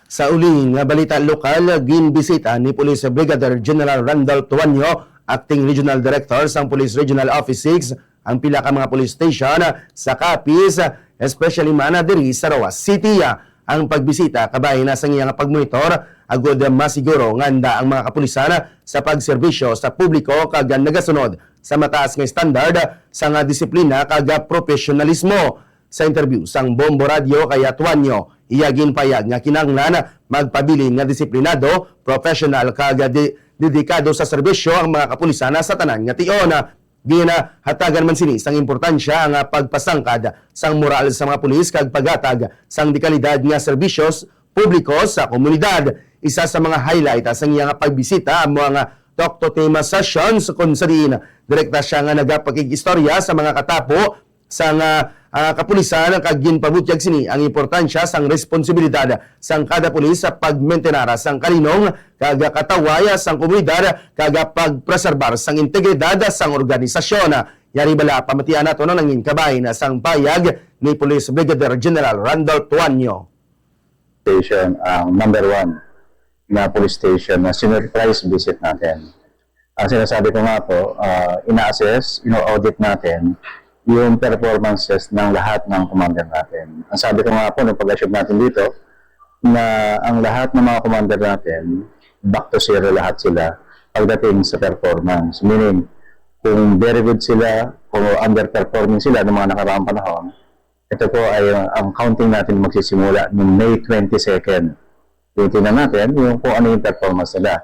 Sa uling nga balita lokal, ginbisita ni Police Brigadier General Randall Tuanyo, Acting Regional Director sa Police Regional Office 6, ang pila ka mga police station sa Capiz, especially mana diri sa Roas City. Ang pagbisita kabay na sa iyang pagmonitor agud masiguro nganda ang mga kapulisan sa pagserbisyo sa publiko kag nagasunod sa mataas nga standard sa nga disiplina kag profesionalismo. Sa interview sang Bombo Radio kay Tuanyo, iyagin payag nga kinahanglan magpabilin nga disiplinado, professional kag dedikado sa serbisyo ang mga kapulisan sa tanan nga tion. Ginahatagan man sini sang importansya ang pagpasangkad sang moral sa mga pulis kag paghatag sang dekalidad nga serbisyos publiko sa komunidad. Isa sa mga highlight sang iyang pagbisita ang mga talk to tema sessions kung sa diin direkta siya nga nagapakig-istorya sa mga katapo sang kapulisan kag ginpabutyag sini ang importansya sang responsibilidad sang kada pulis sa pagmentenara sang kalinong kag katawaya sang komunidad kag pagpreserbar sang integridad sang organisasyon. Yari bala pamatian nato nangin kabay na sang payag ni Police Brigadier General Randall Tuanyo. Station ang number 1 na police station na surprise visit natin. Ang sinasabi ko nga po, ina-assess, ino-audit natin yung performances ng lahat ng commander natin. Ang sabi ko nga po, nung pag-assume natin dito, na ang lahat ng mga commander natin, back to zero lahat sila pagdating sa performance. Meaning, kung very good sila, kung underperforming sila ng mga nakaraang panahon, ito po ay ang counting natin magsisimula noong May 22nd. Tingnan natin yung kung ano yung performance nila.